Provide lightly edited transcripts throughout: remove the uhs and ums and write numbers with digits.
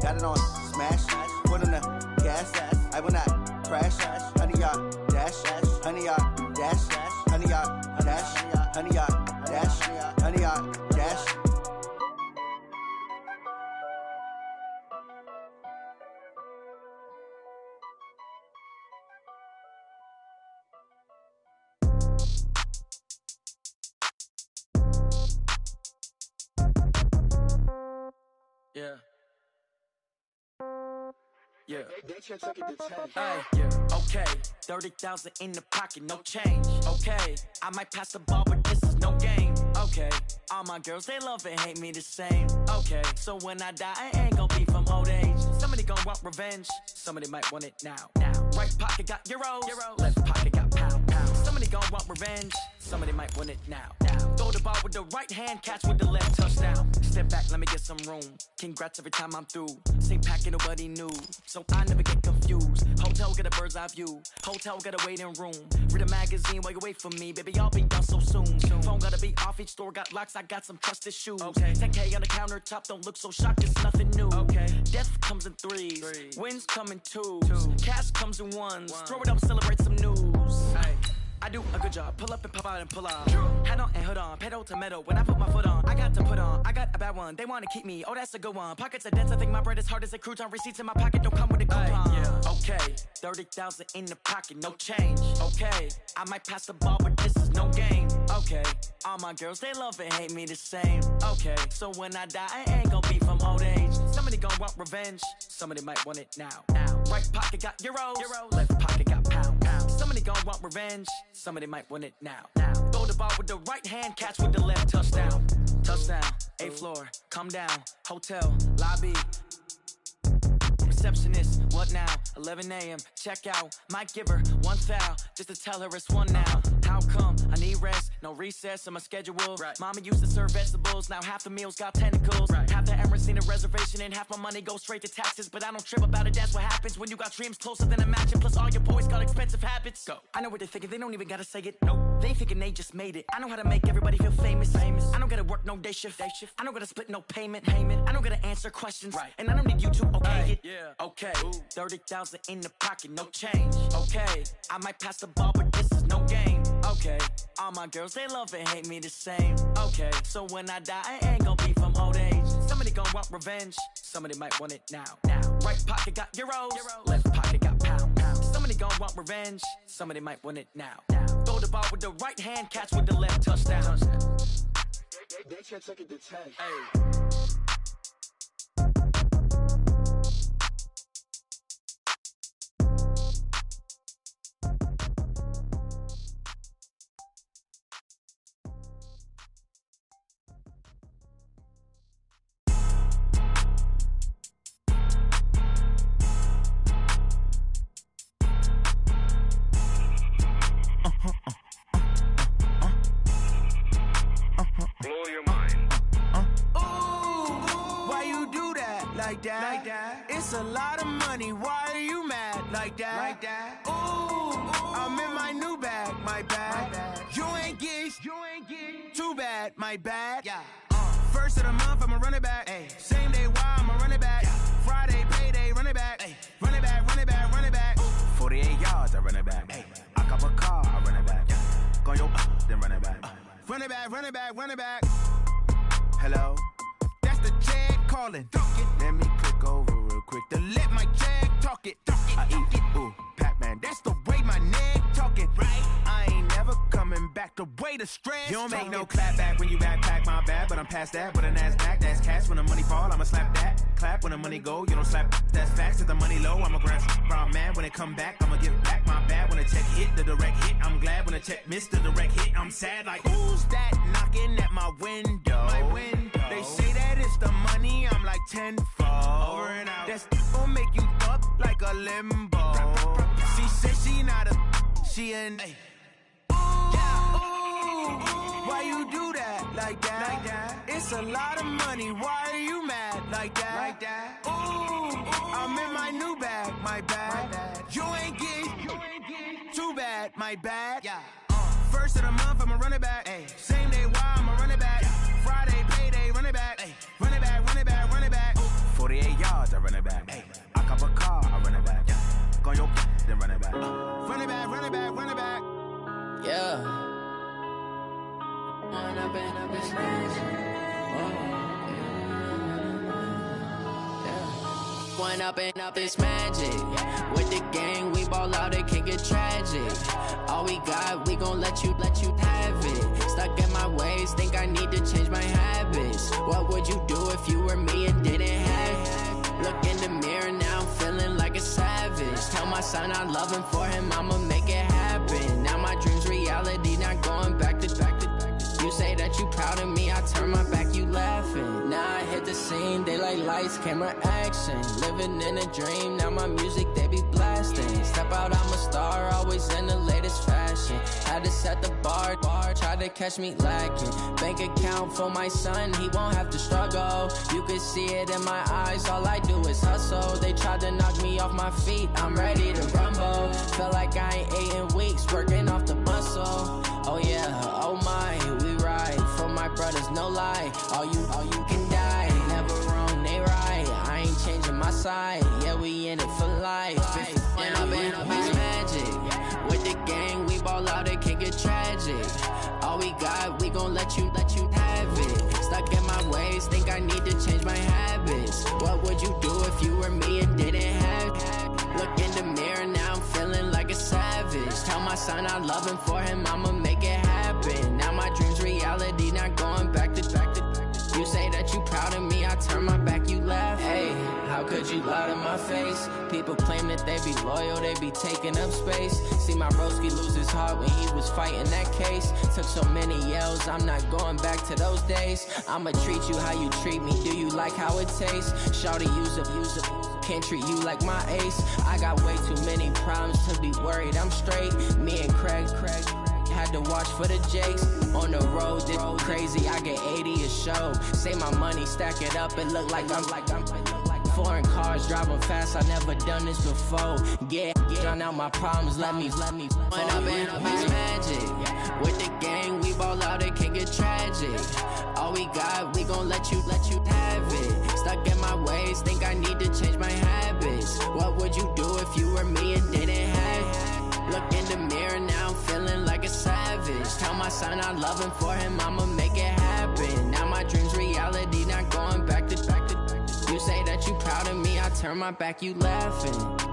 got it on smash, put on the gas, I will not crash, honey y'all dash, honey y'all dash, honey y'all dash, honey y'all dash, honey y'all dash. Yeah. Yeah. Hey, yeah. Okay. 30,000 in the pocket, no change. Okay. I might pass the ball, but this is no game. Okay. All my girls, they love and hate me the same. Okay. So when I die, I ain't gon' be from old age. Somebody gon' want revenge. Somebody might want it now. Right pocket got euros. Left pocket got pound. Somebody gon' want revenge. Somebody might want it now. Throw the ball with the right hand, catch with the left, touchdown. Step back, let me get some room. Congrats every time I'm through. Same packet, nobody knew, so I never get confused. Hotel get a bird's eye view. Hotel get a waiting room. Read a magazine while you wait for me, baby. I'll be done so soon. Phone gotta be off, each store got locks. I got some trusted shoes. Okay. 10K on the countertop, don't look so shocked. It's nothing new. Okay. Death comes in threes. Wins come in twos. Cash comes in ones. Throw it up, celebrate some news. Hey. I do a good job, pull up and pop out and pull out. Head on and hood on, pedal to metal. When I put my foot on, I got to put on. I got a bad one, they wanna keep me. Oh, that's a good one. Pockets are dense, I think my bread is hard as a crouton. Receipts in my pocket don't come with a coupon. Yeah. Okay, 30,000 in the pocket, no change. Okay, I might pass the ball, but this is no game. Okay, all my girls, they love and hate me the same. Okay, so when I die, I ain't gon' be from old age. Somebody gon' want revenge. Somebody might want it now. Right pocket got euros. Left pocket got pound. Somebody gon' want revenge. Somebody might want it now. Throw the ball with the right hand, catch with the left, touchdown. Touchdown, 8th floor, come down, hotel, lobby. Receptionist, what now? 11 a.m., check out. Might give her one foul, just to tell her it's one now. How come? I need rest, no recess in my schedule. Mama used to serve vegetables, now half the meals got tentacles. Half the errands need a reservation and half my money goes straight to taxes. But I don't trip about it, that's what happens when you got dreams closer than a match. And plus all your boys got expensive habits. Go. I know what they're thinking, they don't even gotta say it. Nope. They thinking they just made it. I know how to make everybody feel famous. I don't gotta work no day shift. I don't gotta split no payment. I don't gotta answer questions. And I don't need you to okay it. Yeah. Okay, 30,000 in the pocket, no change. Okay, I might pass the ball, but this is no game. Okay, all my girls, they love and hate me the same. Okay, so when I die, I ain't gon' be from old age. Somebody gon' want revenge. Somebody might want it now. Right pocket got euros. Left pocket got pound. Somebody gon' want revenge. Somebody might want it now. Throw the ball with the right hand, catch with the left, touchdown. They can't take it to 10. Hey. Like that. It's a lot of money. Why are you mad like that? Ooh, I'm in my new bag, my bad. You ain't get too bad, my bad. Yeah. First of the month, I'ma run it back. Ay. Same day, why I'ma run it back. Yeah. Friday, payday, run it back. Ay. Run it back, run it back, run it back. Ooh. 48 yards, I run it back. Ay. I cop a car, I run it back. Yeah. Go yo, then run it back. Run it back, run it back, run it back. Hello, that's the Jag calling. Let me click over real quick to let my Jag talk it. I eat it, ooh, Pac-Man. That's the way my neck talking. Right, I ain't never coming back. The way the stress. You don't make no clap back when you backpack, my bad. But I'm past that. With a NASDAQ, that's cash. When the money fall, I'ma slap that. Clap when the money go, you don't slap. That's facts. If the money low, I'ma grab. Brown man, when it come back, I'ma give back. My bad when the check hit, the direct hit. I'm glad when the check missed the direct hit. I'm sad like who's that knocking at my window? My window. They say that it's the money. I'm like tenfold. Over and out. That's gon' make you up like a limbo. She said she not a. She an. Why you do that like that? It's a lot of money. Why are you mad like that? Ooh, I'm in my new bag, my bad. You ain't get too bad, my bad. Yeah. First of the month, I'ma run it back. Ay. Same day, why I'ma run it back. Yeah. Friday, payday, run it back. Ay. Run it back, run it back, run it back. Ooh. 48 yards. cars, I run it back. Hey, I cop a car, I run it back. Yeah. Go on your then run it back. Run it back, run it back, run it back. Yeah. Run up and up this One up and up is magic. With the gang, we ball out, it can get tragic. All we got, we gon' let you have it. Stuck in my ways, think I need to change my habits. What would you do if you were me and didn't have it? Look in the mirror now, I'm feeling like a savage. Tell my son I love him, for him I'ma make it happen. Now my dream's reality, not going back to. You say that you proud of me, I turn my back, you laughing. Now I hit the scene, they like lights, camera, action. Living in a dream, now my music, they be blasting. Step out, I'm a star, always in the latest fashion. Had to set the bar, try to catch me lacking. Bank account for my son, he won't have to struggle. You can see it in my eyes, all I do is hustle. They tried to knock me off my feet, I'm ready to rumble. Feel like I ain't ate in weeks, working off the muscle. Oh yeah, oh my, we ride for my brothers, no lie. All you can die, never wrong, they right. I ain't changing my side, yeah, we in it for life. And up is magic. With the gang, we ball out, it can get tragic. All we got, we gon' let you have it. Stuck in my ways, think I need to change my habits. What would you do if you were me and didn't have it? Look in the mirror now, I'm feeling like a savage. Tell my son I love him, for him I'ma make it happen. Now my dream's reality, not going back to. You say that you proud of me, I turn my back, you laugh. Hey, how could you lie to my face? People claim that they be loyal, they be taking up space. See my broski lose his heart when he was fighting that case. Took so many yells, I'm not going back to those days. I'ma treat you how you treat me, do you like how it tastes? Shawty, use up, can't treat you like my ace. I got way too many problems to be worried, I'm straight. Me and Craig had to watch for the Jakes. On the road, this crazy, I get 80 a show. Say my money, stack it up, it look like I'm foreign cars, driving fast, I never done this before. Yeah, drown out my problems, let me One up and up is magic. With the gang, we ball out, it can get tragic. All we got, we gon' let you have it. Stuck in my ways, think I need to change my habits. What would you do if you were me and didn't have it? Look in the mirror now, I'm feeling like a savage. Tell my son I love him, for him I'ma make it happen. Now my dream's reality, not going back to. You say that you proud of me, I turn my back, you laughing.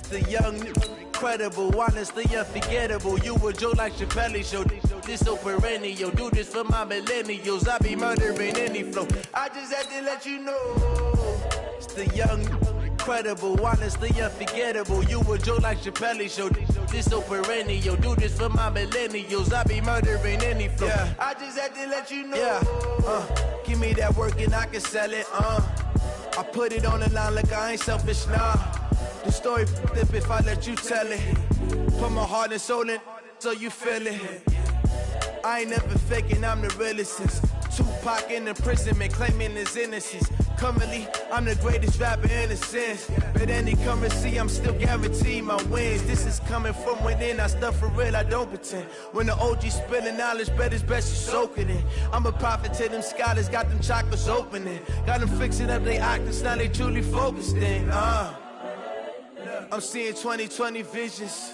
The young, incredible, honestly unforgettable. You a Joe like Chappelle show. This so perennial. Do this for my millennials. I be murdering any flow. I just had to let you know. It's the young, incredible, honestly unforgettable. You a Joe like Chappelle show. This so perennial. Do this for my millennials. I be murdering any flow. Yeah. I just had to let you know. Yeah. Give me that work and I can sell it. I put it on the line like I ain't selfish, nah. The story flip if I let you tell it. Put my heart and soul in so you feel it. I ain't never faking, I'm the realest since Tupac in imprisonment, claiming his innocence. Currently, I'm the greatest rapper in a sense. But any currency, I'm still guaranteed my wins. This is coming from within, I stuff for real, I don't pretend. When the OG spilling knowledge, bet it's best you soak it in. I'm a prophet to them scholars, got them chakras opening. Got them fixing up they octaves, now they truly focused in. I'm seeing 2020 visions,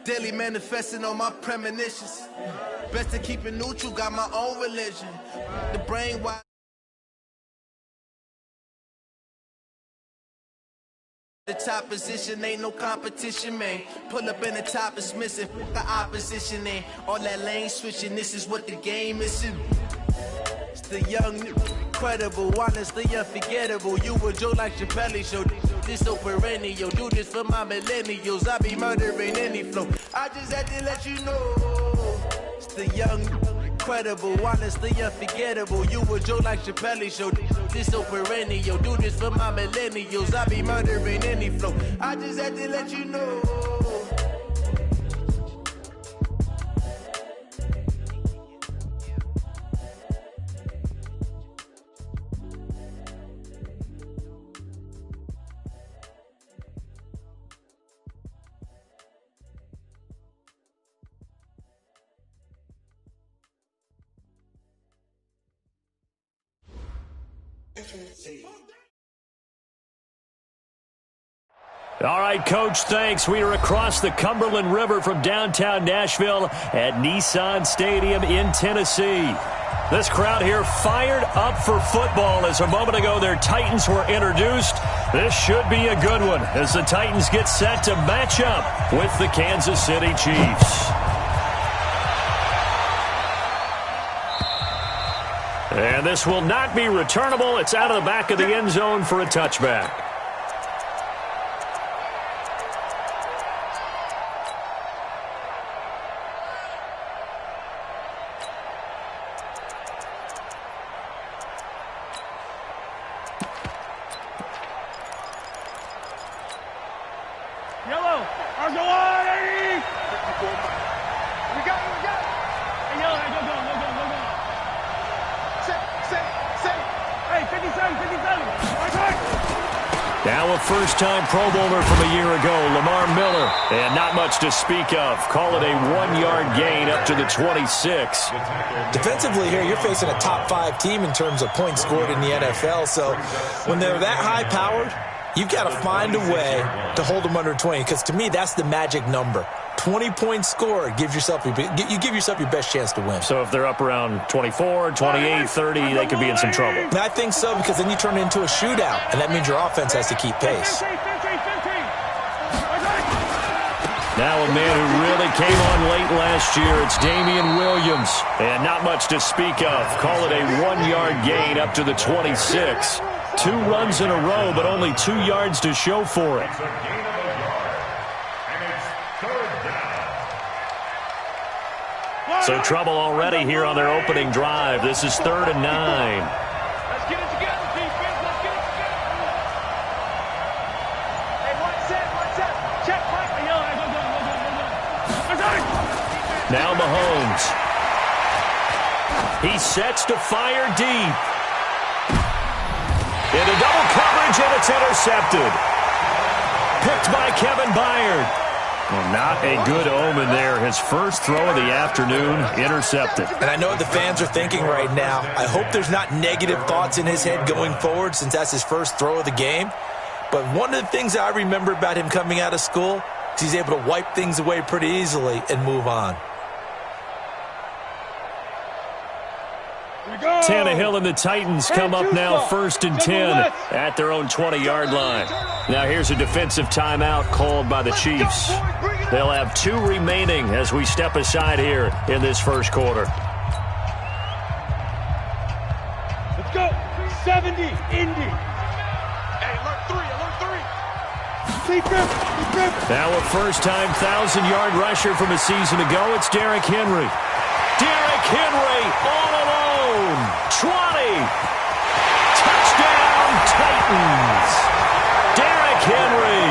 daily manifesting on my premonitions. Best to keep it neutral, got my own religion. The brain wide. The top position ain't no competition, man. Pull up in the top is missing, the opposition ain't. All that lane switching, this is what the game is. It's the young, incredible, honestly unforgettable. You a Joe like Chappelle show. This so perennial. Do this for my millennials. I be murdering any flow. I just had to let you know. It's the young, incredible, honestly unforgettable. You a joke like Chappelle Show. This so perennial. Do this for my millennials. I be murdering any flow. I just had to let you know. All right, Coach, thanks. We are across the Cumberland River from downtown Nashville at Nissan Stadium in Tennessee. This crowd here fired up for football as a moment ago their Titans were introduced. This should be a good one as the Titans get set to match up with the Kansas City Chiefs. And this will not be returnable. It's out of the back of the end zone for a touchback. Now a first-time Pro Bowler from a year ago, Lamar Miller. And not much to speak of. Call it a 1-yard gain up to the 26. Defensively here, you're facing a top-5 team in terms of points scored in the NFL. So when they're that high-powered, you've got to find a way to hold them under 20. Because to me, that's the magic number. 20 points scored, you give yourself your best chance to win. So if they're up around 24, 28, 30, they could be in some trouble. And I think so, because then you turn it into a shootout, and that means your offense has to keep pace. Now a man who really came on late last year, it's Damian Williams. And not much to speak of. Call it a 1-yard gain up to the 26. 2 runs in a row, but only 2 yards to show for it. So trouble already here on their opening drive. This is 3rd and 9. Let's get it together, defense. Let's get it together. Hey, one set. Check, right. Yo, go. Now Mahomes. He sets to fire deep. Into double coverage, and it's intercepted. Picked by Kevin Byard. Well, not a good omen there. His first throw of the afternoon, intercepted. And I know what the fans are thinking right now. I hope there's not negative thoughts in his head going forward since that's his first throw of the game. But one of the things I remember about him coming out of school is he's able to wipe things away pretty easily and move on. Tannehill and the Titans come up now 1st and 10 at their own 20-yard line. Now here's a defensive timeout called by the Chiefs. They'll have 2 remaining as we step aside here in this first quarter. Let's go. 70, Indy. Hey, alert 3. Grip. Now a first-time 1,000-yard rusher from a season ago. It's Derrick Henry. Derrick Henry all alone. 20. Touchdown, Titans. Derrick Henry,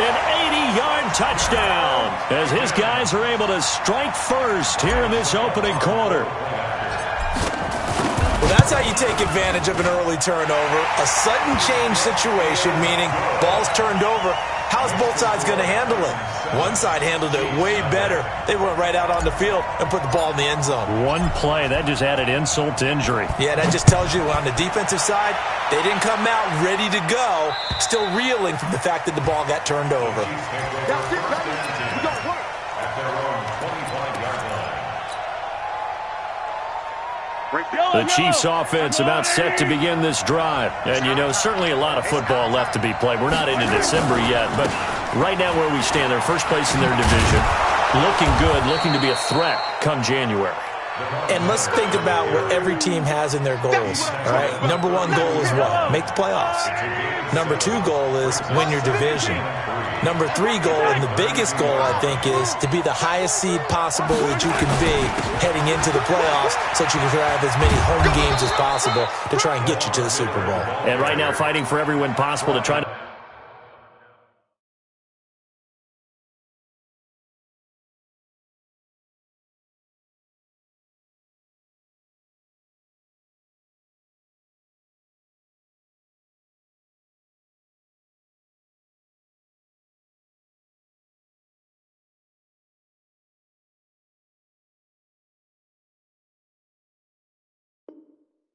an 80-yard touchdown as his guys are able to strike first here in this opening quarter. Well, that's how you take advantage of an early turnover. A sudden change situation, meaning ball's turned over. How's both sides going to handle it? One side handled it way better. They went right out on the field and put the ball in the end zone. One play, that just added insult to injury. Yeah, that just tells you on the defensive side, they didn't come out ready to go, still reeling from the fact that the ball got turned over. That's it, baby. We got work. The Chiefs offense about set to begin this drive. And, you know, certainly a lot of football left to be played. We're not into December yet, but right now where we stand, they're first place in their division. Looking good, looking to be a threat come January. And let's think about what every team has in their goals, all right? Number one goal is what? Make the playoffs. Number two goal is win your division. Number three goal, and the biggest goal, I think, is to be the highest seed possible that you can be heading into the playoffs so that you can have as many home games as possible to try and get you to the Super Bowl. And right now fighting for every win possible to try to...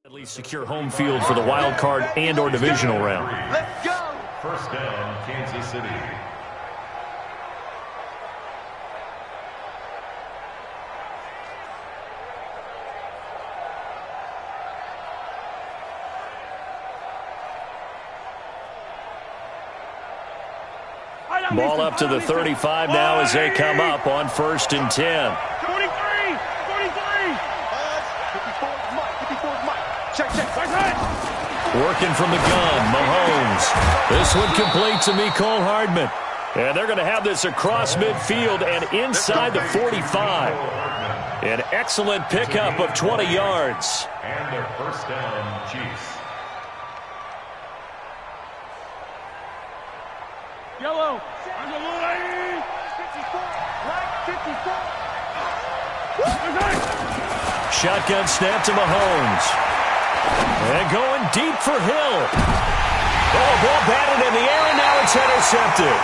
at least secure home field for the wild card and or divisional round. Let's go! First down, Kansas City. Ball up to the 35 now as they come up on 1st and 10. 43! 43! Working from the gun, Mahomes. This one complete to Mecole Hardman. And they're going to have this across midfield and inside the 45. An excellent pickup of 20 yards. And their first down, Chiefs. Yellow. I'm the little lady. 54. Black 54. Shotgun snap to Mahomes. And going deep for Hill. Oh, ball batted in the air, and now it's intercepted.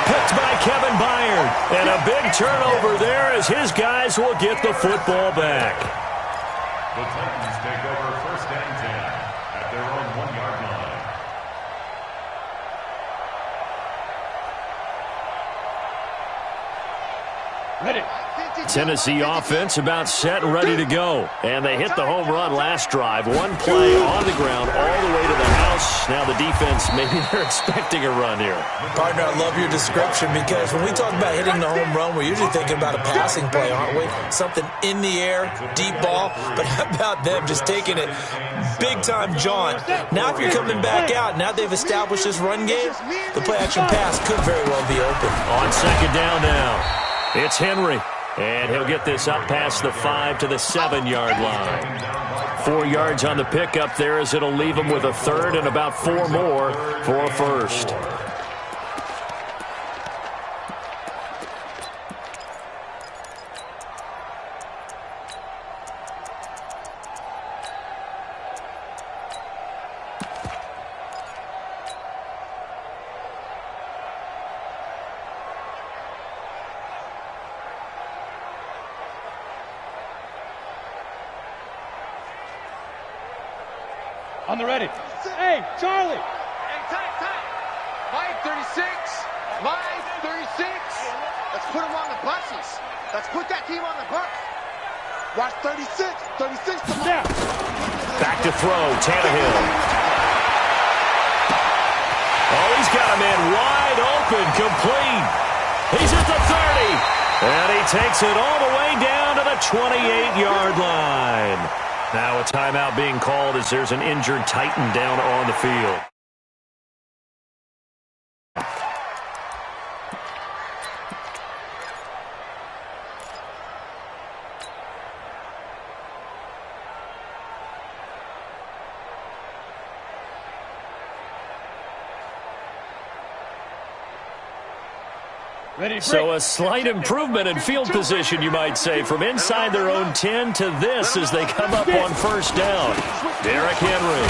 Picked by Kevin Byard. And a big turnover there as his guys will get the football back. The Titans take over 1st and 10 at their own 1-yard line. Ready. Tennessee offense about set and ready to go. And they hit the home run last drive. One play on the ground all the way to the house. Now the defense, maybe they're expecting a run here. Partner, I love your description because when we talk about hitting the home run, we're usually thinking about a passing play, aren't we? Something in the air, deep ball. But how about them just taking it big-time jaunt? Now if you're coming back out, now they've established this run game, the play-action pass could very well be open. On 2nd down now, it's Henry. And he'll get this up past the 5 to the 7-yard line. 4 yards on the pickup there as it'll leave him with a 3rd and about 4 more for a 1st. On the ready. Hey, Charlie. Hey, tight. Line 36. Line 36. Let's put them on the buses. Let's put that team on the bus. Watch 36. 36 to Yeah. Back to throw, Tannehill. Oh, he's got a man wide open, complete. He's at the 30. And he takes it all the way down to the 28-yard line. Now a timeout being called as there's an injured Titan down on the field. So a slight improvement in field position, you might say, from inside their own 10 to this as they come up on 1st down. Derrick Henry.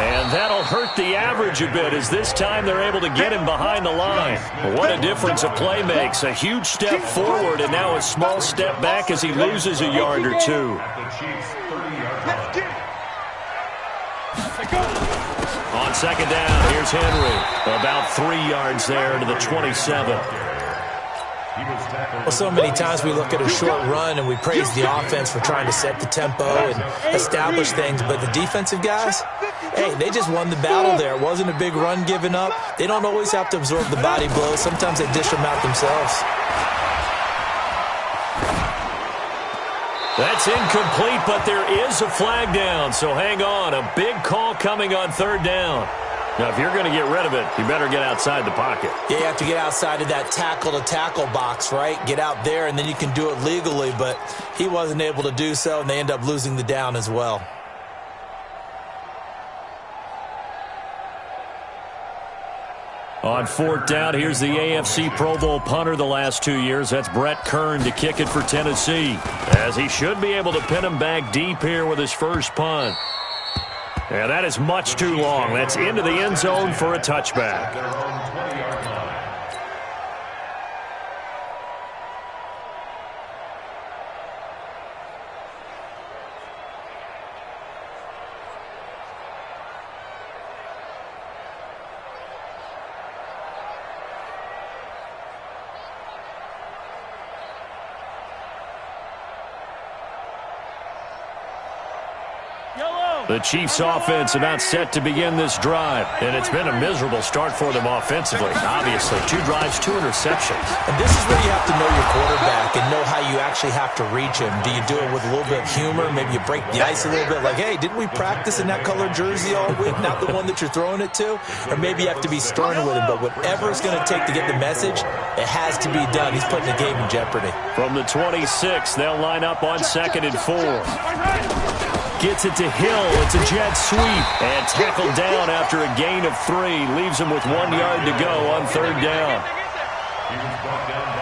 And that'll hurt the average a bit as this time they're able to get him behind the line. What a difference a play makes. A huge step forward and now a small step back as he loses a yard or two. On 2nd down, here's Henry. About 3 yards there to the 27. Well, so many times we look at a short run and we praise the offense for trying to set the tempo and establish things, but the defensive guys, hey, they just won the battle there. It wasn't a big run given up. They don't always have to absorb the body blows. Sometimes they dish them out themselves. That's incomplete, but there is a flag down, so hang on. A big call coming on third down. Now, if you're going to get rid of it, you better get outside the pocket. Yeah, you have to get outside of that tackle-to-tackle box, right? Get out there, and then you can do it legally, but he wasn't able to do so, and they end up losing the down as well. On fourth down, here's the AFC Pro Bowl punter the last 2 years. That's Brett Kern to kick it for Tennessee, as he should be able to pin him back deep here with his first punt. And that is much too long. That's into the end zone for a touchback. The Chiefs' offense about set to begin this drive, and it's been a miserable start for them offensively. Obviously, 2 drives, 2 interceptions. And this is where you have to know your quarterback and know how you actually have to reach him. Do you do it with a little bit of humor? Maybe you break the ice a little bit, like, hey, didn't we practice in that colored jersey all week, not the one that you're throwing it to? Or maybe you have to be stern with him, but whatever it's going to take to get the message, it has to be done. He's putting the game in jeopardy. From the 26, they'll line up on 2nd and 4. Gets it to Hill. It's a jet sweep. And tackled down after a gain of 3. Leaves him with 1 yard to go on third down.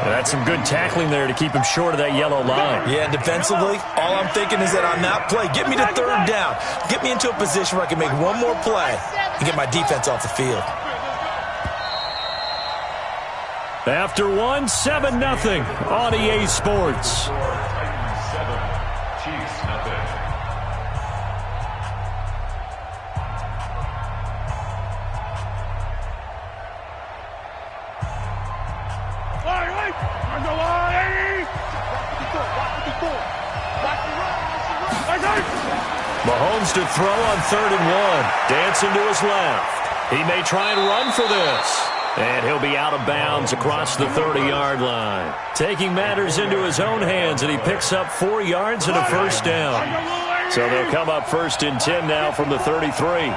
That's some good tackling there to keep him short of that yellow line. Yeah, defensively, all I'm thinking is that on that play, get me to third down. Get me into a position where I can make one more play and get my defense off the field. After 1, 7-0 on EA Sports. Chiefs, nothing. Mahomes to throw on 3rd and 1. Dancing to his left. He may try and run for this. And he'll be out of bounds across the 30-yard line. Taking matters into his own hands, and he picks up 4 yards and a first down. So they'll come up 1st and 10 now from the 33.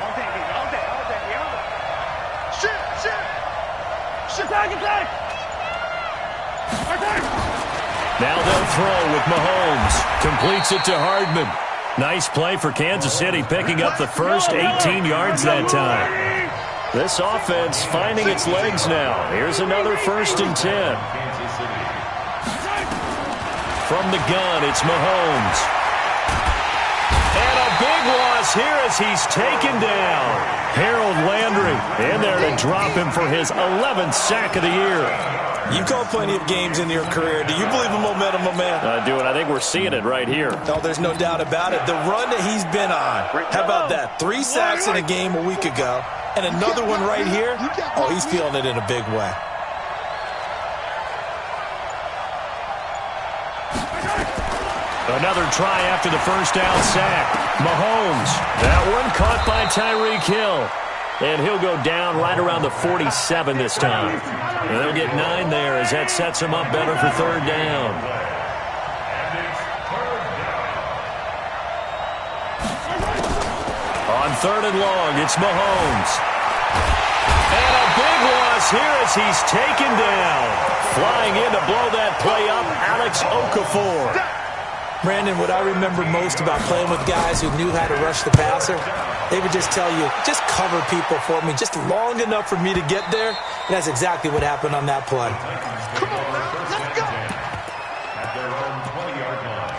Now they'll throw with Mahomes. Completes it to Hardman. Nice play for Kansas City, picking up the first 18 yards that time. This offense finding its legs now. Here's another 1st and 10. From the gun, it's Mahomes. And a big loss here as he's taken down. Harold Landry in there to drop him for his 11th sack of the year. You've called plenty of games in your career. Do you believe in momentum, my man? I do, and I think we're seeing it right here. No, there's no doubt about it. The run that he's been on. How about that? 3 sacks in a game a week ago, and another one right here. Oh, he's feeling it in a big way. Another try after the first down sack. Mahomes. That one caught by Tyreek Hill. And he'll go down right around the 47 this time. And they'll get 9 there as that sets him up better for third down. On 3rd and long, it's Mahomes. And a big loss here as he's taken down. Flying in to blow that play up, Alex Okafor. Brandon, what I remember most about playing with guys who knew how to rush the passer, they would just tell you, just cover people for me, just long enough for me to get there. And that's exactly what happened on that play. Come on, man, let's go. At their own 20-yard line.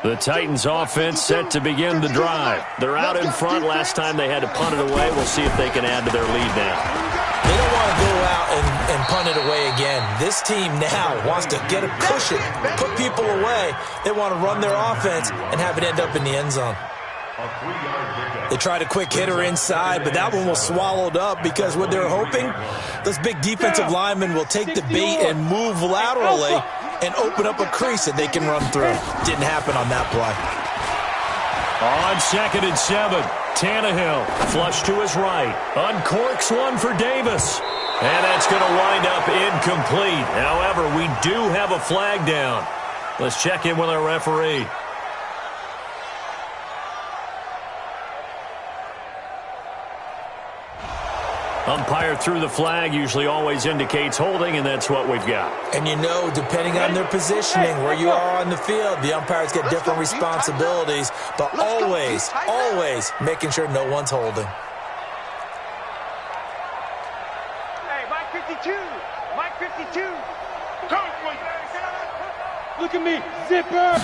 The Titans offense set to begin the drive. They're out in front. Last time they had to punt it away. We'll see if they can add to their lead now. They don't want to go out and punt it away again. This team now wants to get a cushion, put people away. They want to run their offense and have it end up in the end zone. They tried a quick hitter inside, but that one was swallowed up because what they're hoping, those big defensive linemen will take the bait and move laterally and open up a crease that they can run through. Didn't happen on that play. On 2nd and 7, Tannehill flush to his right. Uncorks one for Davis. And that's going to wind up incomplete. However, we do have a flag down. Let's check in with our referee. Umpire threw the flag, usually always indicates holding, and that's what we've got. And you know, depending on their positioning, where you are on the field, the umpires get different responsibilities, but always making sure no one's holding. Hey, Mike 52. Mike 52. Look at me, zipper.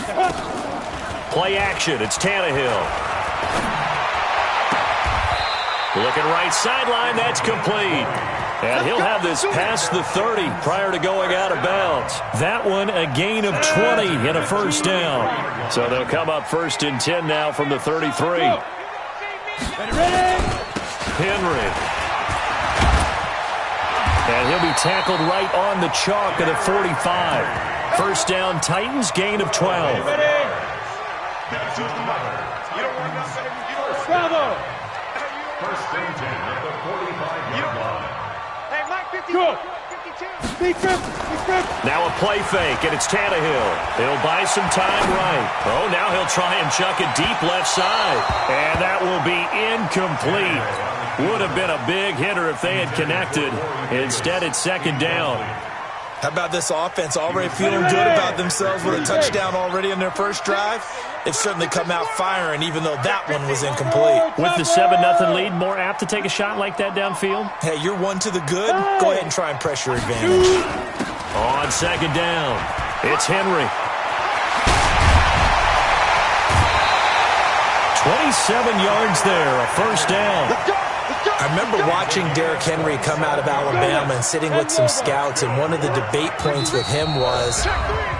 Play action, it's Tannehill. Looking right sideline, that's complete. And he'll have this past the 30 prior to going out of bounds. That one, a gain of 20 and a first down. So they'll come up 1st and 10 now from the 33. Henry. And he'll be tackled right on the chalk at the 45. First down, Titans, gain of 12. Bravo. First and 10 at the 45-yard line. Hey, Mike 52. 52. Now a play fake, and it's Tannehill. He'll buy some time right. Oh, now he'll try and chuck it deep left side. And that will be incomplete. Would have been a big hitter if they had connected. Instead, it's 2nd down. How about this offense already feeling good about themselves with a touchdown already in their first drive? They've certainly come out firing, even though that one was incomplete. With the 7-0 lead, more apt to take a shot like that downfield? Hey, you're one to the good. Go ahead and try and press your advantage. On 2nd down, it's Henry. 27 yards there, a first down. I remember watching Derrick Henry come out of Alabama and sitting with some scouts, and one of the debate points with him was,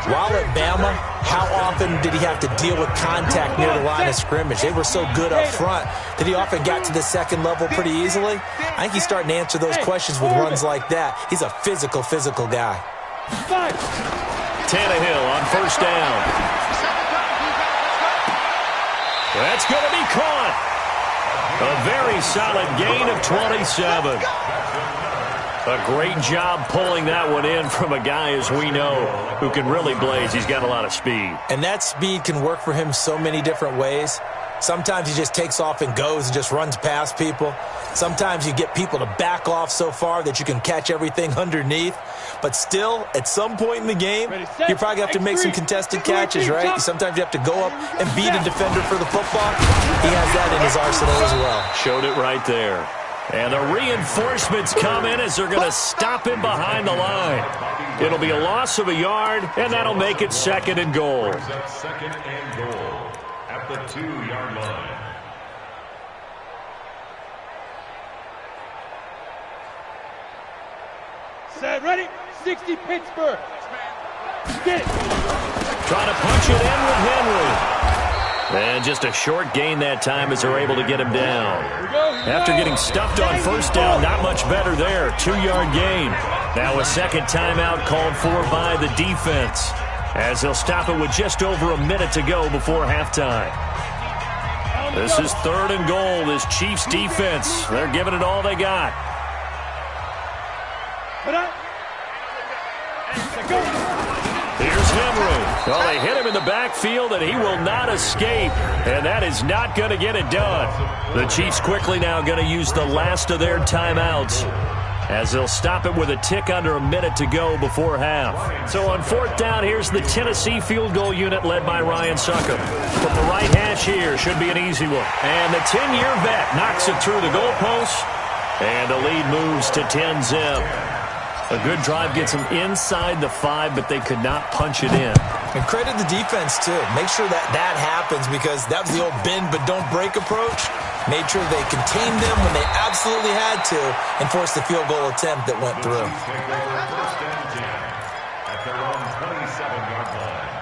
while at Bama, how often did he have to deal with contact near the line of scrimmage? They were so good up front that he often got to the second level pretty easily. I think he's starting to answer those questions with runs like that. He's a physical guy. Tannehill on first down. That's going to be caught. A very solid gain of 27. A great job pulling that one in from a guy, as we know, who can really blaze. He's got a lot of speed. And that speed can work for him so many different ways. Sometimes he just takes off and goes and just runs past people. Sometimes you get people to back off so far that you can catch everything underneath. But still, at some point in the game, you probably have to make some contested catches, right? Sometimes you have to go up and beat a defender for the football. He has that in his arsenal as well. Showed it right there. And the reinforcements come in as they're going to stop him behind the line. It'll be a loss of a yard, and that'll make it 2nd and goal. 2nd and goal at the 2-yard line. Set, ready? 60 Pittsburgh. Get it. Trying to punch it in with Henry. And just a short gain that time as they're able to get him down. After getting stuffed on first down, not much better there. 2-yard gain. Now a second timeout called for by the defense, as they'll stop it with just over a minute to go before halftime. This is 3rd and goal. This Chiefs defense, they're giving it all they got. Here's Henry. Well, they hit him in the backfield, and he will not escape. And that is not going to get it done. The Chiefs quickly now going to use the last of their timeouts, as they'll stop it with a tick under a minute to go before half. So on 4th down, here's the Tennessee field goal unit led by Ryan Succop. From the right hash here, should be an easy one. And the 10-year vet knocks it through the goalpost, and the lead moves to 10-zip. A good drive gets them inside the 5, but they could not punch it in. And credit the defense, too. Make sure that happens, because that was the old bend but don't break approach. Made sure they contained them when they absolutely had to and forced the field goal attempt that went through. First and 10 at their own 27-yard line.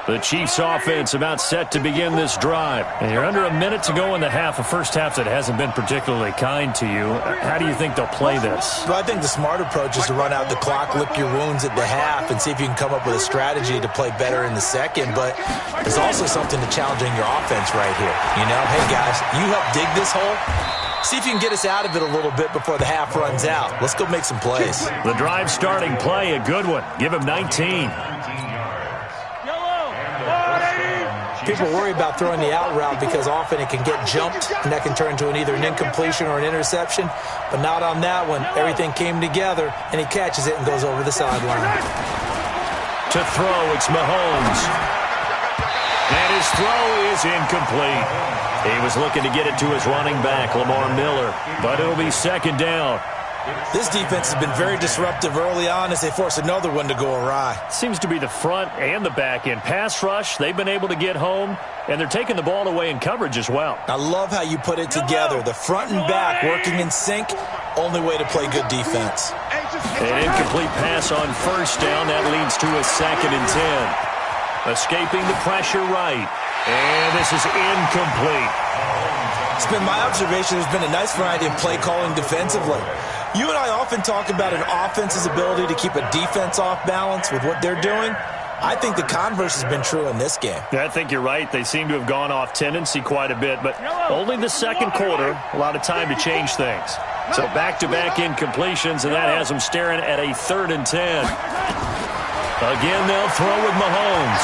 The Chiefs offense about set to begin this drive. And you're under a minute to go in the half, a first half that hasn't been particularly kind to you. How do you think they'll play this? Well, I think the smart approach is to run out the clock, lick your wounds at the half, and see if you can come up with a strategy to play better in the second. But there's also something to challenging your offense right here. You know, hey, guys, you help dig this hole. See if you can get us out of it a little bit before the half runs out. Let's go make some plays. The drive starting play, a good one. Give him 19. People worry about throwing the out route because often it can get jumped, and that can turn into either an incompletion or an interception. But not on that one. Everything came together, and he catches it and goes over the sideline. To throw, it's Mahomes. And his throw is incomplete. He was looking to get it to his running back, Lamar Miller, but it'll be second down. This defense has been very disruptive early on as they force another one to go awry. Seems to be the front and the back end. Pass rush, they've been able to get home, and they're taking the ball away in coverage as well. I love how you put it together. The front and back working in sync, only way to play good defense. An incomplete pass on first down. That leads to a 2nd and 10. Escaping the pressure right. And this is incomplete. It's been my observation there's been a nice variety of play calling defensively. You and I often talk about an offense's ability to keep a defense off balance with what they're doing. I think the converse has been true in this game. I think you're right. They seem to have gone off tendency quite a bit, but only the second quarter, a lot of time to change things. So back-to-back incompletions, and that has them staring at a 3rd and 10. Again, they'll throw with Mahomes.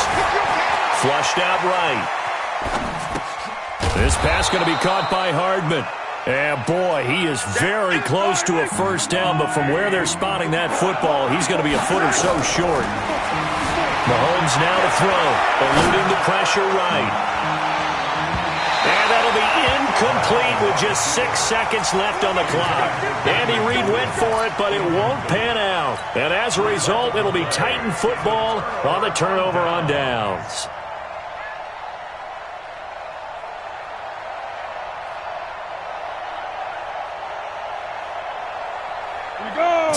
Flushed out right. This pass going to be caught by Hardman. And, boy, he is very close to a first down, but from where they're spotting that football, he's going to be a foot or so short. Mahomes now to throw, eluding the pressure right. And that'll be incomplete with just 6 seconds left on the clock. Andy Reid went for it, but it won't pan out. And as a result, it'll be Titan football on the turnover on downs.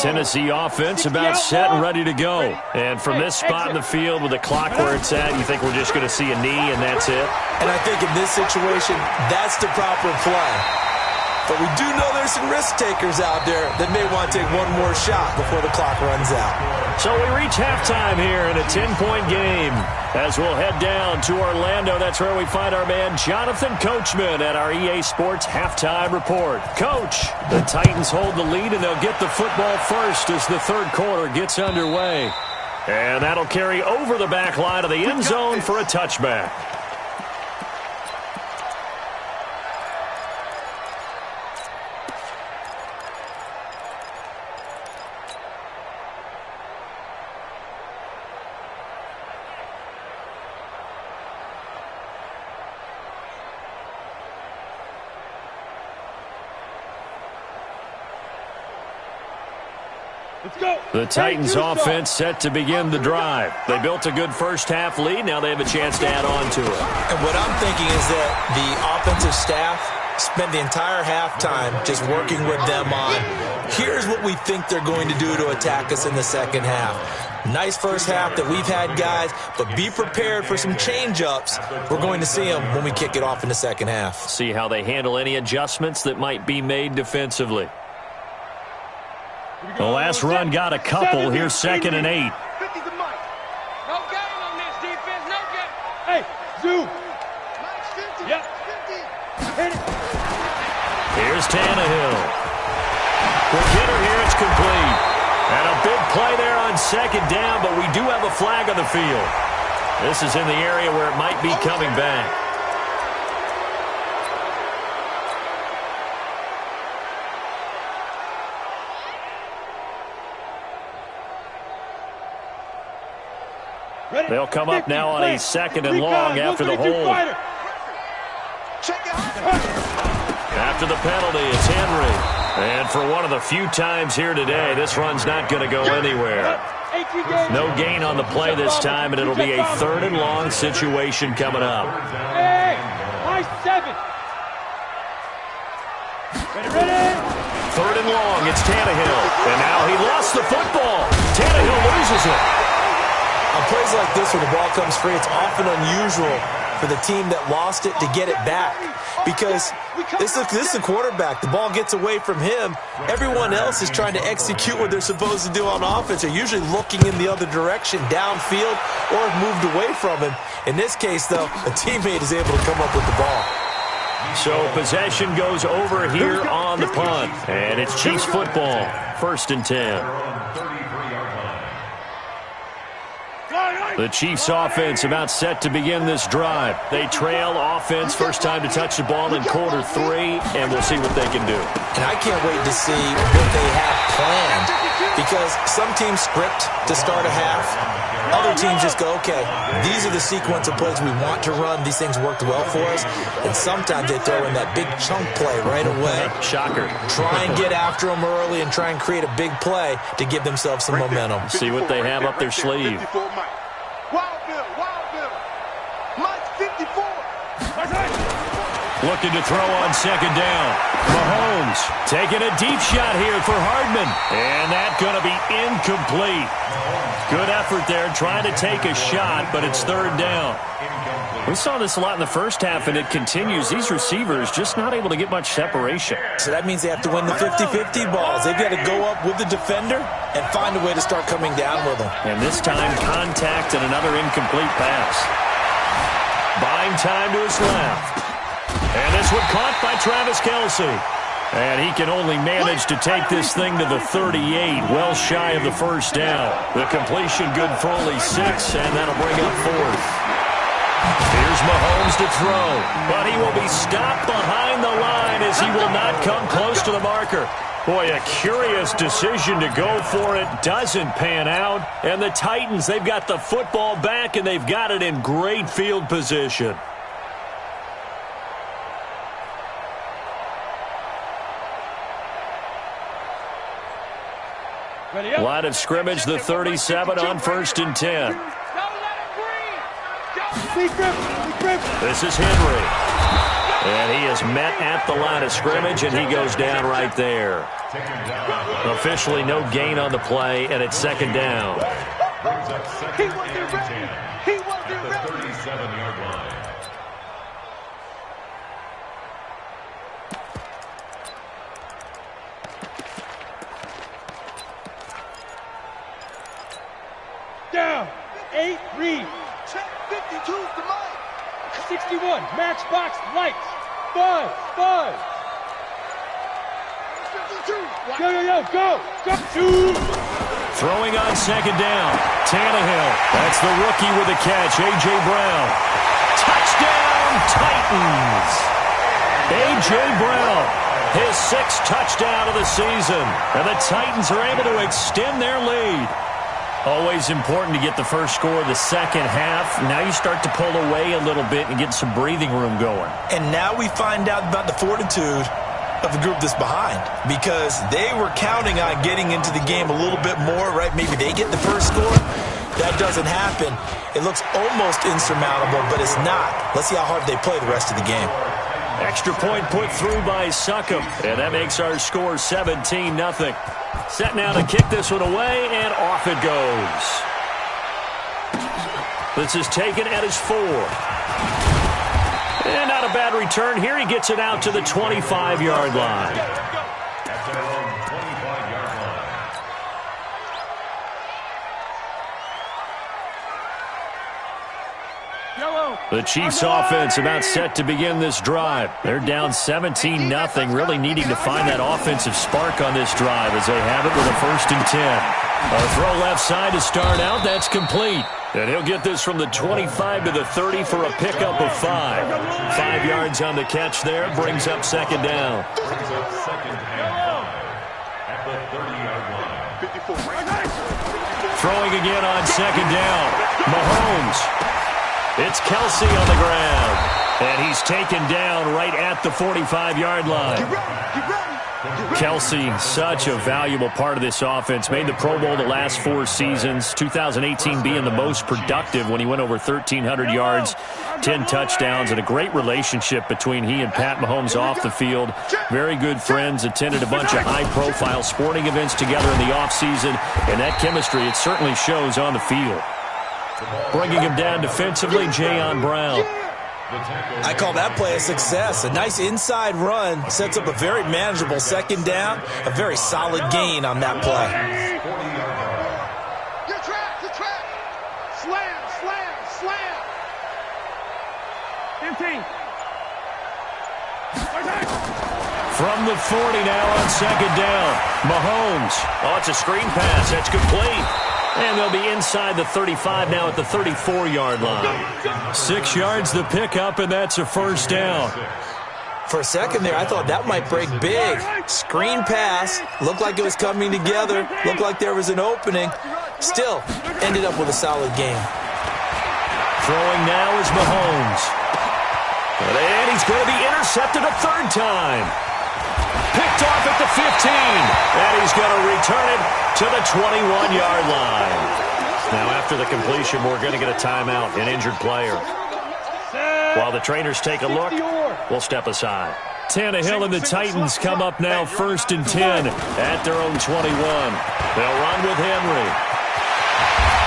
Tennessee offense about set and ready to go. And from this spot in the field with the clock where it's at, you think we're just going to see a knee and that's it? And I think in this situation, that's the proper play. But we do know there's some risk takers out there that may want to take one more shot before the clock runs out. So we reach halftime here in a 10-point game. As we'll head down to Orlando, that's where we find our man Jonathan Coachman at our EA Sports Halftime Report. Coach, the Titans hold the lead, and they'll get the football first as the third quarter gets underway. And that'll carry over the back line of the end zone for a touchback. The Titans offense set to begin the drive. They built a good first half lead. Now they have a chance to add on to it. And what I'm thinking is that the offensive staff spent the entire halftime just working with them on, here's what we think they're going to do to attack us in the second half. Nice first half that we've had, guys, but be prepared for some change-ups. We're going to see them when we kick it off in the second half. See how they handle any adjustments that might be made defensively. The last run got a couple. Here's 2nd and 8. No game on this defense. No game. Hey, Zoo. Yep. Here's Tannehill. Quick hitter here. It's complete. And a big play there on 2nd down, but we do have a flag on the field. This is in the area where it might be coming back. They'll come up now on a 2nd and long after the hold. After the penalty, it's Henry. And for one of the few times here today, this run's not going to go anywhere. No gain on the play this time, and it'll be a 3rd and long situation coming up. Hey, high 7. Ready? 3rd and long, it's Tannehill. And now he lost the football. Tannehill loses it. On plays like this, when the ball comes free, it's often unusual for the team that lost it to get it back. Because this is a quarterback. The ball gets away from him. Everyone else is trying to execute what they're supposed to do on offense. They're usually looking in the other direction, downfield, or have moved away from him. In this case, though, a teammate is able to come up with the ball. So possession goes over here on the punt. And it's Chiefs football, 1st and 10. The Chiefs offense about set to begin this drive. They trail offense, first time to touch the ball in quarter 3, and we'll see what they can do. And I can't wait to see what they have planned, because some teams script to start a half. Other teams just go, okay, these are the sequence of plays we want to run. These things worked well for us. And sometimes they throw in that big chunk play right away. Shocker. Try and get after them early and try and create a big play to give themselves some momentum. See what they have up their sleeve. Looking to throw on 2nd down. Mahomes taking a deep shot here for Hardman. And that's going to be incomplete. Good effort there trying to take a shot, but it's 3rd down. We saw this a lot in the first half, and it continues. These receivers just not able to get much separation. So that means they have to win the 50-50 balls. They've got to go up with the defender and find a way to start coming down with them. And this time, contact and another incomplete pass. Buying time to his left. And this one caught by Travis Kelce. And he can only manage to take this thing to the 38, well shy of the 1st down. The completion good for only 6, and that'll bring up 4th. Here's Mahomes to throw, but he will be stopped behind the line as he will not come close to the marker. Boy, a curious decision to go for it. Doesn't pan out. And the Titans, they've got the football back, and they've got it in great field position. Line of scrimmage, the 37 on 1st and 10. This is Henry. And he is met at the line of scrimmage, and he goes down right there. Officially no gain on the play, and it's 2nd down. He wasn't ready. He wasn't ready. 37-yard line. Down. 8, read. Check 52 to Mike. 61, matchbox, lights. Buzz, buzz. 52. Go. Two. Throwing on 2nd down. Tannehill. That's the rookie with a catch, A.J. Brown. Touchdown, Titans. A.J. Brown, his 6th touchdown of the season. And the Titans are able to extend their lead. Always important to get the first score of the second half. Now you start to pull away a little bit and get some breathing room going. And now we find out about the fortitude of the group that's behind, because they were counting on getting into the game a little bit more, right? Maybe they get the first score. That doesn't happen. It looks almost insurmountable, but it's not. Let's see how hard they play the rest of the game. Extra point put through by Succop, and that makes our score 17-0. Set now to kick this one away, and off it goes. This is taken at his 4. And not a bad return here. He gets it out to the 25-yard line. At their own 25-yard line. The Chiefs offense about set to begin this drive. They're down 17-0, really needing to find that offensive spark on this drive as they have it with a 1st and 10. A throw left side to start out. That's complete. And he'll get this from the 25 to the 30 for a pickup of 5. 5 yards on the catch there. Brings up 2nd down. Brings up 2nd and 5 at the 30-yard line. Throwing again on 2nd down. Mahomes. It's Kelce on the ground. And he's taken down right at the 45-yard line. Kelce, such a valuable part of this offense. Made the Pro Bowl the last 4 seasons. 2018 being the most productive when he went over 1,300 yards, 10 touchdowns, and a great relationship between he and Pat Mahomes off the field. Very good friends. Attended a bunch of high-profile sporting events together in the offseason. And that chemistry, it certainly shows on the field. Bringing him down defensively, Jayon Brown. I call that play a success. A nice inside run sets up a very manageable second down. A very solid gain on that play. Your track, your track. Slam, slam, slam. 15. From the 40 now on second down. Mahomes. Oh, it's a screen pass. That's complete. And they'll be inside the 35 now at the 34-yard line. 6 yards the pickup, and that's a first down. For a second there, I thought that might break big. Screen pass. Looked like it was coming together. Looked like there was an opening. Still, ended up with a solid game. Throwing now is Mahomes. And he's going to be intercepted a third time. Picked off at the 15. And he's going to return it to the 21-yard line. Now, after the completion, we're going to get a timeout, an injured player. While the trainers take a look, we'll step aside. Tannehill and the Titans come up now 1st and 10 at their own 21. They'll run with Henry.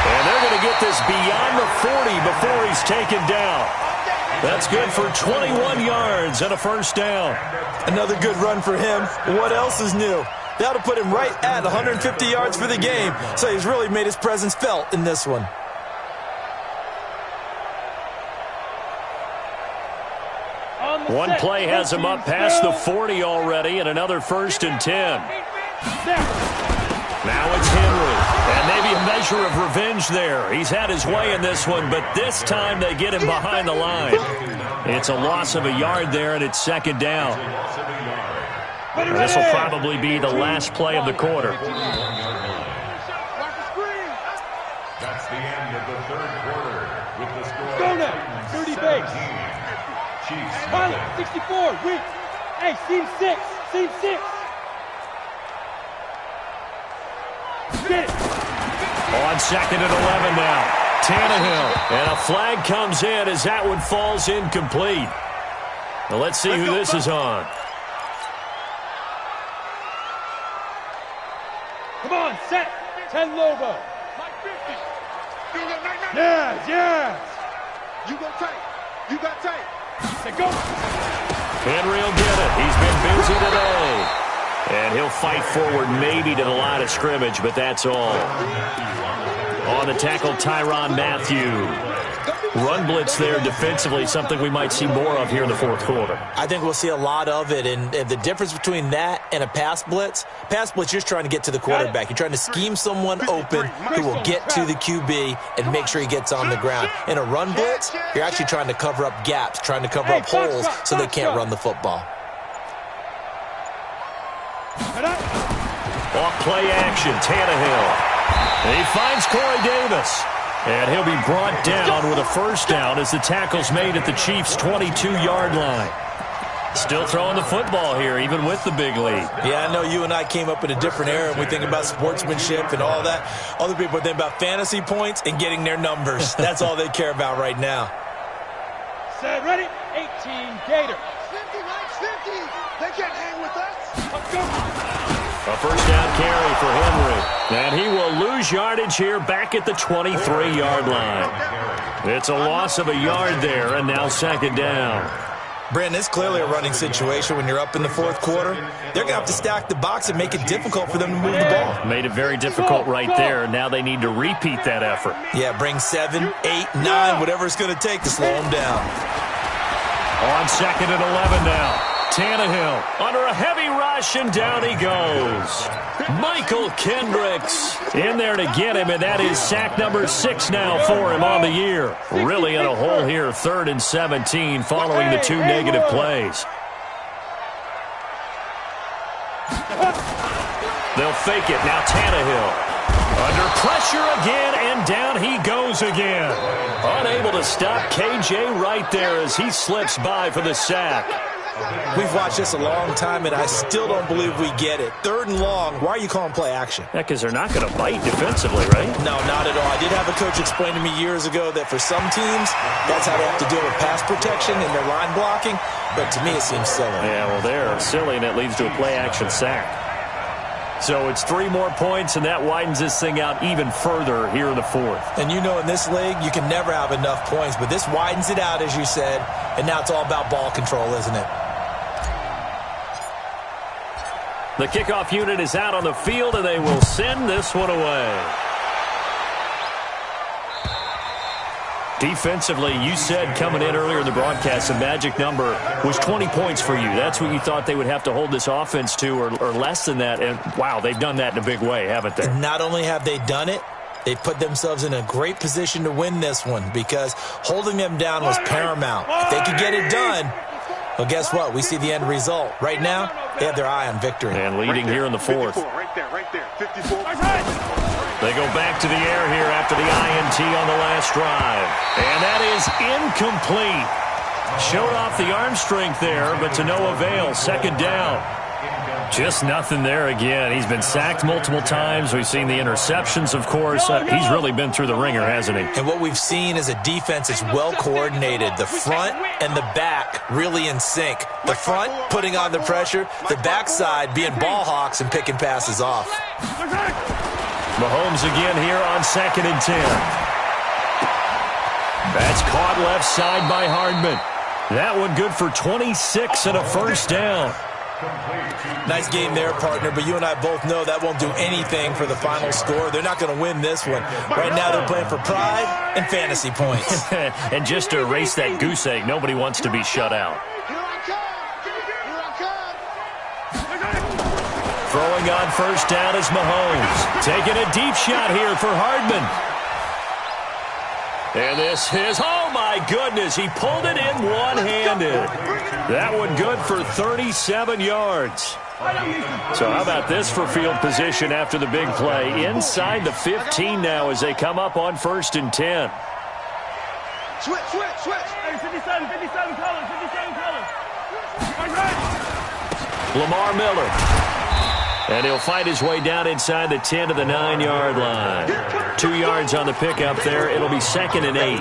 And they're going to get this beyond the 40 before he's taken down. That's good for 21 yards and a first down. Another good run for him. What else is new? That'll put him right at 150 yards for the game. So he's really made his presence felt in this one. One play has him up past the 40 already, and another 1st and 10. Now it's Henry, and maybe a measure of revenge there. He's had his way in this one, but this time they get him behind the line. It's a loss of a yard there, and it's second down. And this will probably be the last play of the quarter. That's the end of the third quarter with the score. Go now, 30 base. Pilot, 64, weak. Hey, seam 6, seam 6. Get it. On second and 11 now. Tannehill. And a flag comes in as that one falls incomplete. Well, let's see who this is on. Come on, set. 10 Lobo. Yes, yes. You go tight. You got tight. Say go. Henry will get it. He's been busy today. And he'll fight forward maybe to the line of scrimmage, but that's all. On the tackle, Tyrann Mathieu. Run blitz there defensively, something we might see more of here in the fourth quarter. I think we'll see a lot of it, and the difference between that and a pass blitz, you're just trying to get to the quarterback. You're trying to scheme someone open who will get to the QB and make sure he gets on the ground. In a run blitz, you're actually trying to cover up gaps, trying to cover up holes so they can't run the football. Off play action, Tannehill. And he finds Corey Davis. And he'll be brought down with a first down as the tackle's made at the Chiefs' 22-yard line. Still throwing the football here, even with the big lead. Yeah, I know you and I came up in a different era, and we think about sportsmanship and all that. Other people think about fantasy points and getting their numbers. That's all they care about right now. Set, ready? 18, Gator. 50, Mike's 50. They can't hang with us. Let's go. A first down carry for Henry. And he will lose yardage here back at the 23-yard line. It's a loss of a yard there, and now second down. Brandon, it's clearly a running situation when you're up in the fourth quarter. They're going to have to stack the box and make it difficult for them to move the ball. Made it very difficult right there. Now they need to repeat that effort. Yeah, bring 7, 8, 9, whatever it's going to take to slow them down. On second and 11 now. Tannehill under a heavy rush, and down he goes. Michael Kendricks in there to get him, and that is sack number 6 now for him on the year. Really in a hole here, 3rd and 17 following the 2 negative plays. They'll fake it. Now Tannehill under pressure again, and down he goes again. Unable to stop KJ right there as he slips by for the sack. We've watched this a long time, and I still don't believe we get it. 3rd and long, why are you calling play action? Yeah, because they're not going to bite defensively, right? No, not at all. I did have a coach explain to me years ago that for some teams, that's how they have to deal with pass protection and their line blocking, but to me it seems silly. Yeah, well, they're silly, and it leads to a play action sack. So it's 3 more points, and that widens this thing out even further here in the fourth. And you know in this league, you can never have enough points, but this widens it out, as you said, and now it's all about ball control, isn't it? The kickoff unit is out on the field, and they will send this one away. Defensively, you said coming in earlier in the broadcast, the magic number was 20 points for you. That's what you thought they would have to hold this offense to, or less than that. And, wow, they've done that in a big way, haven't they? And not only have they done it, they put themselves in a great position to win this one because holding them down was paramount. If they could get it done, well, guess what? We see the end result. Right now, they have their eye on victory. And leading here in the fourth. 54, right there, 54. They go back to the air here after the INT on the last drive. And that is incomplete. Showed off the arm strength there, but to no avail. Second down. Just nothing there again. He's been sacked multiple times. We've seen the interceptions, of course. He's really been through the ringer, hasn't he? And what we've seen is a defense that's well coordinated. The front and the back really in sync. The front putting on the pressure. The backside being ball hawks and picking passes off. Mahomes again here on 2nd and 10. That's caught left side by Hardman. That one good for 26 and a first down. Nice game there, partner, but you and I both know that won't do anything for the final score. They're not going to win this one. Right now they're playing for pride and fantasy points. And just to erase that goose egg, nobody wants to be shut out. Throwing on first down is Mahomes. Taking a deep shot here for Hardman. And this is, oh my goodness, he pulled it in one-handed. That one good for 37 yards. So how about this for field position after the big play? Inside the 15 now as they come up on 1st and 10. Switch. Hey, 57 colors. Lamar Miller. And he'll fight his way down inside the 10 to the 9-yard line. 2 yards on the pickup there. It'll be 2nd and 8.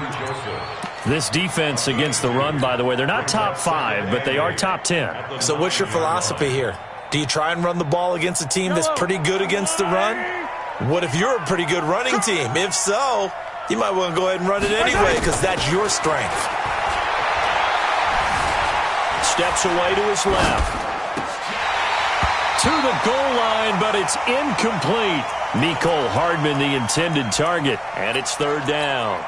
This defense against the run, by the way, they're not top 5, but they are top 10. So what's your philosophy here? Do you try and run the ball against a team that's pretty good against the run? What if you're a pretty good running team? If so, you might want to go ahead and run it anyway because that's your strength. Steps away to his left. To the goal line, but it's incomplete. Mecole Hardman, the intended target, and it's 3rd down.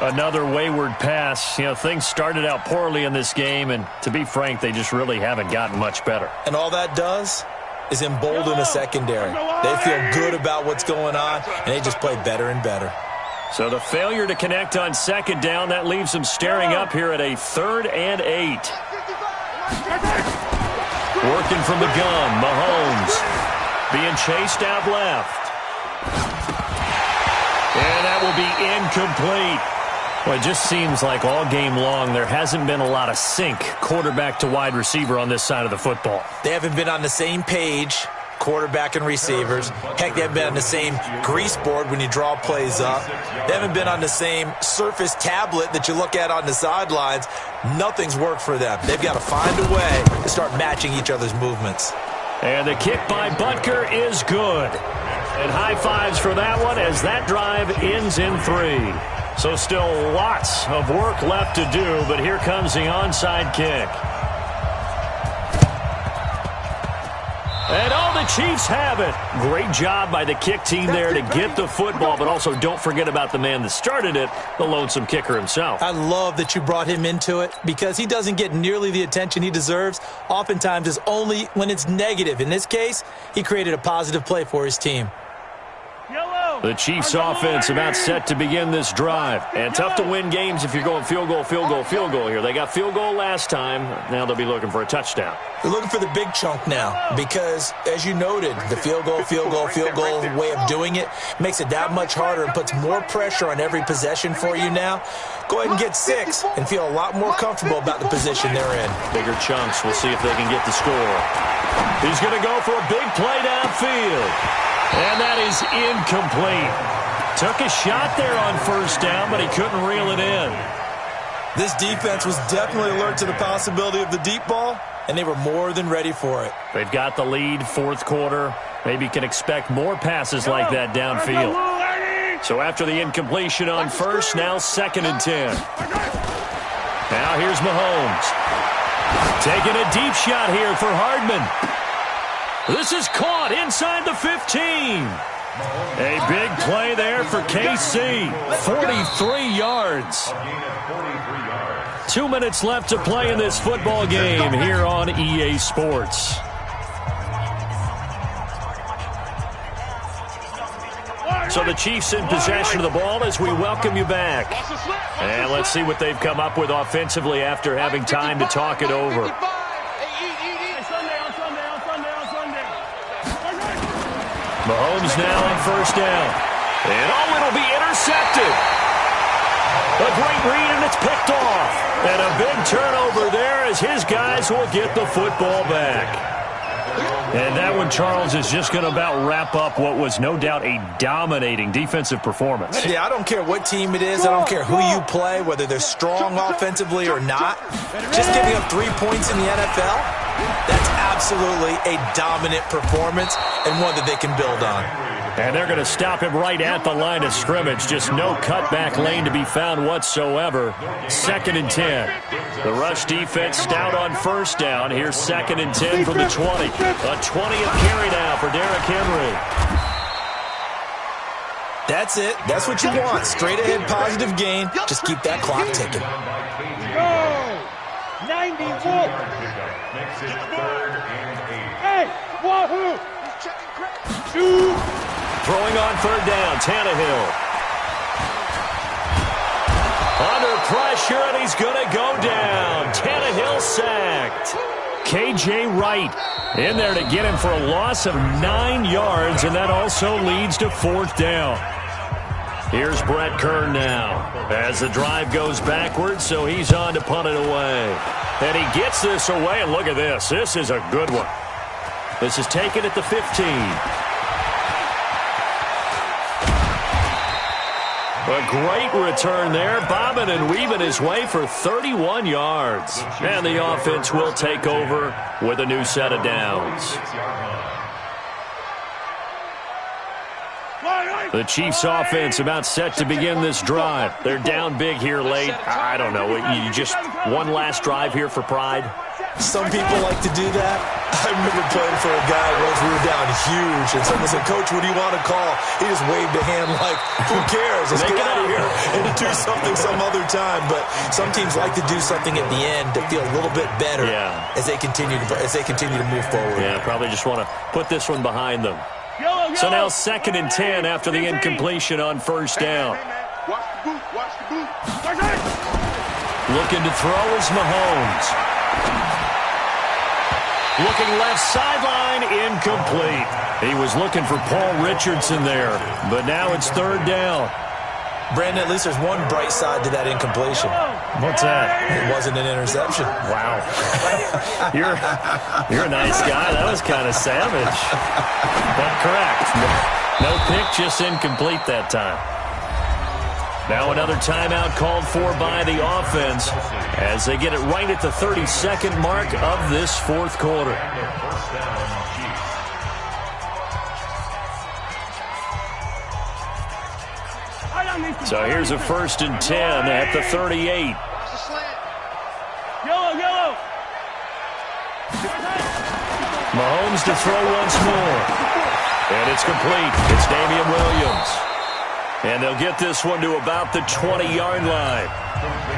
Another wayward pass. You know, things started out poorly in this game, and to be frank, they just really haven't gotten much better. And all that does is embolden the secondary. They feel good about what's going on, and they just play better and better. So the failure to connect on 2nd down, that leaves them staring up here at a 3rd and 8. Working from the gun, Mahomes being chased out left. And that will be incomplete. Well, it just seems like all game long there hasn't been a lot of sync quarterback to wide receiver on this side of the football. They haven't been on the same page, quarterback and receivers. Heck, they haven't been on the same grease board when you draw plays up. They haven't been on the same surface tablet that you look at on the sidelines. Nothing's worked for them. They've got to find a way to start matching each other's movements. And the kick by Butker is good. And high fives for that one as that drive ends in 3. So still lots of work left to do, but here comes the onside kick. And all the Chiefs have it. Great job by the kick team there to get the football, but also don't forget about the man that started it, the lonesome kicker himself. I love that you brought him into it because he doesn't get nearly the attention he deserves. Oftentimes it's only when it's negative. In this case, he created a positive play for his team. The Chiefs offense about set to begin this drive. And tough to win games if you're going field goal here. They got field goal last time. Now they'll be looking for a touchdown. They're looking for the big chunk now because, as you noted, the field goal way of doing it makes it that much harder and puts more pressure on every possession for you now. Go ahead and get 6 and feel a lot more comfortable about the position they're in. Bigger chunks. We'll see if they can get the score. He's going to go for a big play downfield. And that is incomplete. Took a shot there on 1st down, but he couldn't reel it in. This defense was definitely alert to the possibility of the deep ball, and they were more than ready for it. They've got the lead, 4th quarter. Maybe can expect more passes like that downfield. So after the incompletion on first, now 2nd and 10. Now here's Mahomes. Taking a deep shot here for Hardman. This is caught inside the 15. A big play there for KC. 43 yards. 2 minutes left to play in this football game here on EA Sports. So the Chiefs in possession of the ball as we welcome you back. And let's see what they've come up with offensively after having time to talk it over. Mahomes now on first down. And it'll be intercepted. A great read, and it's picked off. And a big turnover there as his guys will get the football back. And that one, Charles, is just going to about wrap up what was no doubt a dominating defensive performance. Yeah, I don't care what team it is. I don't care who you play, whether they're strong offensively or not. Just giving up 3 points in the NFL, that's absolutely a dominant performance and one that they can build on. And they're going to stop him right at the line of scrimmage. Just no cutback lane to be found whatsoever. 2nd and 10. The rush defense stout on first down. Here's 2nd and 10 from the 20. A 20th carry now for Derrick Henry. That's it. That's what you want. Straight ahead positive gain. Just keep that clock ticking. Go! 91. Hey, wahoo! Shoot! Throwing on 3rd down, Tannehill. Under pressure, and he's going to go down. Tannehill sacked. K.J. Wright in there to get him for a loss of 9 yards, and that also leads to 4th down. Here's Brett Kern now as the drive goes backwards, so he's on to punt it away. And he gets this away, and look at this. This is a good one. This is taken at the 15. A great return there, bobbing and weaving his way for 31 yards. And the offense will take over with a new set of downs. The Chiefs offense about set to begin this drive. They're down big here late. I don't know. You just one last drive here for pride. Some people like to do that. I remember playing for a guy once we were down huge, and someone said, "Coach, what do you want to call?" He just waved a hand like, "Who cares? Let's get out of here and do something some other time." But some teams like to do something at the end to feel a little bit better as they continue to move forward. Yeah, probably just want to put this one behind them. So now 2nd and 10 after the incompletion on first down. Watch the boot. Watch the boot. Looking to throw is Mahomes. Looking left sideline, incomplete. He was looking for Paul Richardson there, but now it's 3rd down. Brandon, at least there's one bright side to that incompletion. What's that? It wasn't an interception. Wow. You're a nice guy. That was kind of savage. But correct. No pick, just incomplete that time. Now another timeout called for by the offense as they get it right at the 32nd mark of this 4th quarter. So here's a 1st and 10 at the 38. Yellow. Mahomes to throw once more. And it's complete. It's Damian Williams. And they'll get this one to about the 20-yard line.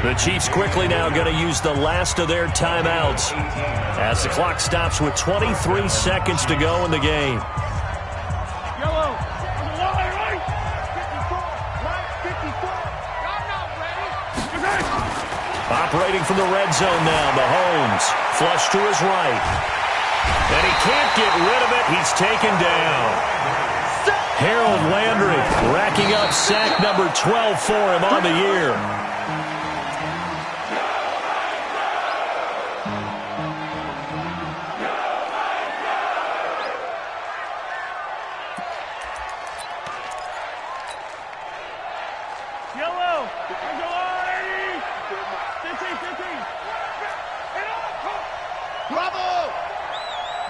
The Chiefs quickly now going to use the last of their timeouts as the clock stops with 23 seconds to go in the game. Yellow. Operating from the red zone now, Mahomes. Flush to his right. And he can't get rid of it. He's taken down. Harold Landry racking up sack number 12 for him on the year. Yellow. Bravo!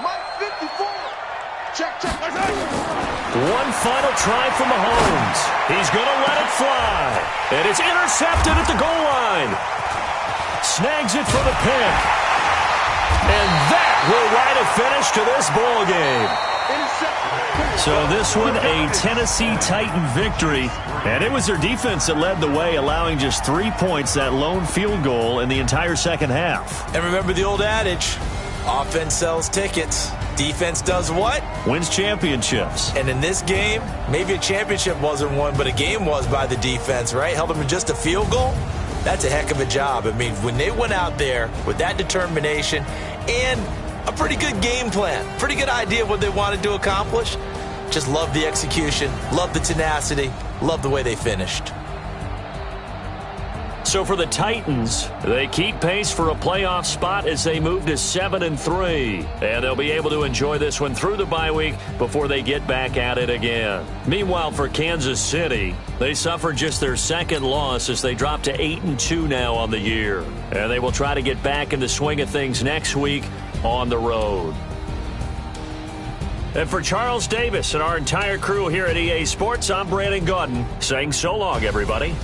Mike 54! Check. One final try from Mahomes. He's going to let it fly. And it's intercepted at the goal line. Snags it for the pick. And that will write a finish to this ball game. So this one, a Tennessee Titan victory. And it was their defense that led the way, allowing just 3 points, that lone field goal in the entire second half. And remember the old adage, offense sells tickets. Defense does what? Wins championships. And in this game, maybe a championship wasn't won, but a game was by the defense, right? Held them to just a field goal. That's a heck of a job. I mean, when they went out there with that determination and a pretty good game plan, pretty good idea of what they wanted to accomplish, just love the execution, love the tenacity, love the way they finished. So for the Titans, they keep pace for a playoff spot as they move to 7-3. And they'll be able to enjoy this one through the bye week before they get back at it again. Meanwhile, for Kansas City, they suffered just their second loss as they drop to 8-2 now on the year. And they will try to get back in the swing of things next week on the road. And for Charles Davis and our entire crew here at EA Sports, I'm Brandon Gaudin saying so long, everybody.